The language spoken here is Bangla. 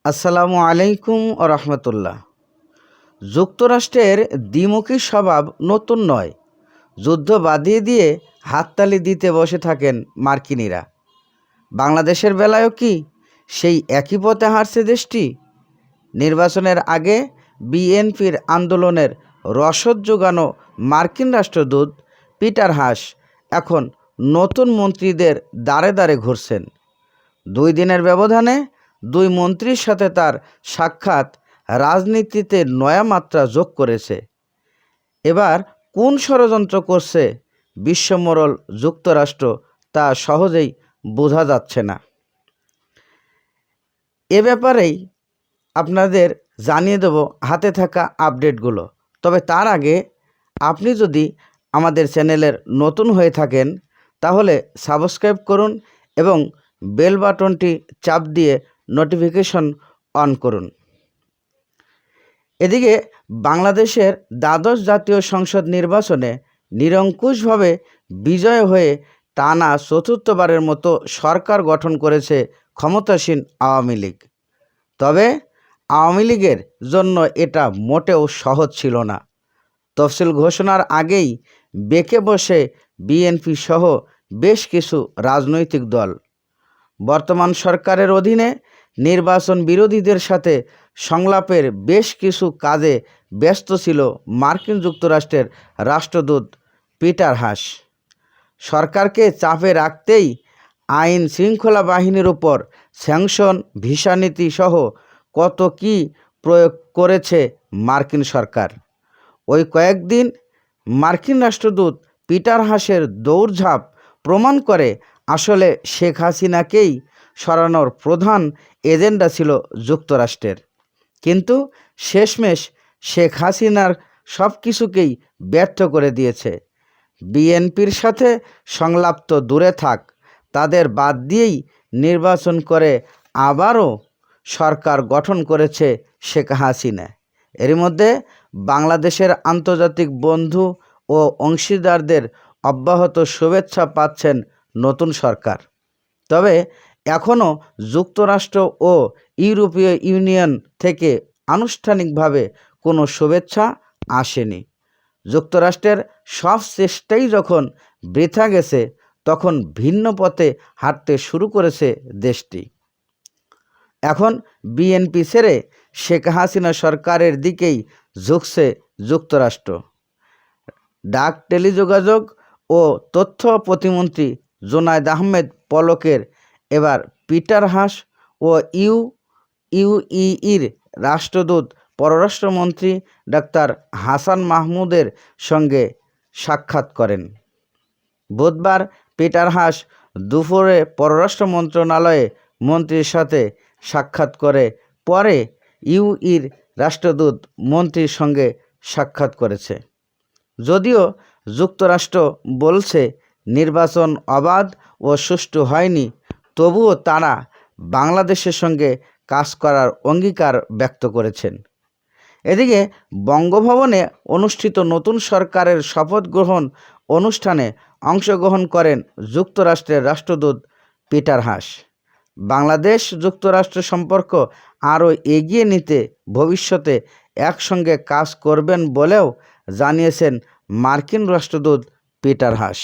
আসসালামু আলাইকুম ও রহমতুল্লাহ। যুক্তরাষ্ট্রের দ্বিমুখী স্বভাব নতুন নয়। যুদ্ধ বাদিয়ে দিয়ে হাততালি দিতে বসে থাকেন মার্কিনিরা। বাংলাদেশের বেলায়ও কি সেই একই পথে হারছে দেশটি? নির্বাচনের আগে বিএনপির আন্দোলনের রসদ জোগানো মার্কিন রাষ্ট্রদূত পিটার হাস এখন নতুন মন্ত্রীদের দাঁড়ে দাঁড়ে ঘুরছেন। 2 দিনের ব্যবধানে 2 মন্ত্রীর সাথে তার সাক্ষাৎ রাজনীতিতে নয়া মাত্রা যোগ করেছে। এবার কোন ষড়যন্ত্র করছে বিশ্বমোড়ল যুক্তরাষ্ট্র তা সহজেই বোঝা যাচ্ছে না। এ ব্যাপারেই আপনাদের জানিয়ে দেব হাতে থাকা আপডেটগুলো। তবে তার আগে আপনি যদি আমাদের চ্যানেলের নতুন হয়ে থাকেন তাহলে সাবস্ক্রাইব করুন এবং বেল বাটনটি চাপ দিয়ে নোটিফিকেশন অন করুন। এদিকে বাংলাদেশের দ্বাদশ জাতীয় সংসদ নির্বাচনে নিরঙ্কুশভাবে বিজয় হয়ে টানা চতুর্থবারের মতো সরকার গঠন করেছে ক্ষমতাসীন আওয়ামী লীগ। তবে আওয়ামী লীগের জন্য এটা মোটেও সহজ ছিল না। তফসিল ঘোষণার আগেই বেঁকে বসে বিএনপি সহ বেশ কিছু রাজনৈতিক দল। বর্তমান সরকারের অধীনে নির্বাচন বিরোধীদের সাথে সংলাপের বেশ কিছু কাজে ব্যস্ত ছিল মার্কিন যুক্তরাষ্ট্রের রাষ্ট্রদূত পিটার হাস। সরকারকে চাপে রাখতেই আইন শৃঙ্খলা বাহিনীর উপর স্যাংশন, ভিসা নীতি সহ কত কী প্রয়োগ করেছে মার্কিন সরকার। ওই কয়েকদিন মার্কিন রাষ্ট্রদূত পিটার হাসের দৌড়ঝাঁপ প্রমাণ করে আসলে শেখ হাসিনাকেই সরানোর প্রধান এজেন্ডা ছিল যুক্তরাষ্ট্রের। কিন্তু শেষমেশ শেখ হাসিনার সব কিছুকেই ব্যর্থ করে দিয়েছে। বিএনপির সাথে সংলাপ তো দূরে থাক, তাদের বাদ দিয়েই নির্বাচন করে আবারও সরকার গঠন করেছে শেখ হাসিনা। এর মধ্যে বাংলাদেশের আন্তর্জাতিক বন্ধু ও অংশীদারদের অব্যাহত শুভেচ্ছা পাচ্ছেন নতুন সরকার। তবে এখনও যুক্তরাষ্ট্র ও ইউরোপীয় ইউনিয়ন থেকে আনুষ্ঠানিকভাবে কোনো শুভেচ্ছা আসেনি। যুক্তরাষ্ট্রের সব চেষ্টাই যখন বৃথা গেছে তখন ভিন্ন পথে হাঁটতে শুরু করেছে দেশটি। এখন বিএনপি ছেড়ে শেখ হাসিনা সরকারের দিকেই ঝুঁকছে যুক্তরাষ্ট্র। ডাক, টেলিযোগাযোগ ও তথ্য প্রতিমন্ত্রী জোনায়েদ আহমেদ পলকের এবার পিটার হাস ও ইউইর রাষ্ট্রদূত পররাষ্ট্রমন্ত্রী ডাক্তার হাসান মাহমুদের সঙ্গে সাক্ষাৎ করেন। বুধবার পিটার হাস দুপুরে পররাষ্ট্র মন্ত্রণালয়ে মন্ত্রীর সাথে সাক্ষাৎ করে পরে ইউইর রাষ্ট্রদূত মন্ত্রীর সঙ্গে সাক্ষাৎ করেছে। যদিও যুক্তরাষ্ট্র বলছে নির্বাচন অবাধ ও সুষ্ঠু হয়নি, তবুও তারা বাংলাদেশের সঙ্গে কাজ করার অঙ্গীকার ব্যক্ত করেছেন। এদিকে বঙ্গভবনে অনুষ্ঠিত নতুন সরকারের শপথ গ্রহণ অনুষ্ঠানে অংশগ্রহণ করেন যুক্তরাষ্ট্রের রাষ্ট্রদূত পিটার হাস। বাংলাদেশ যুক্তরাষ্ট্র সম্পর্ক আরও এগিয়ে নিতে ভবিষ্যতে একসঙ্গে কাজ করবেন বলেও জানিয়েছেন মার্কিন রাষ্ট্রদূত পিটার হাস।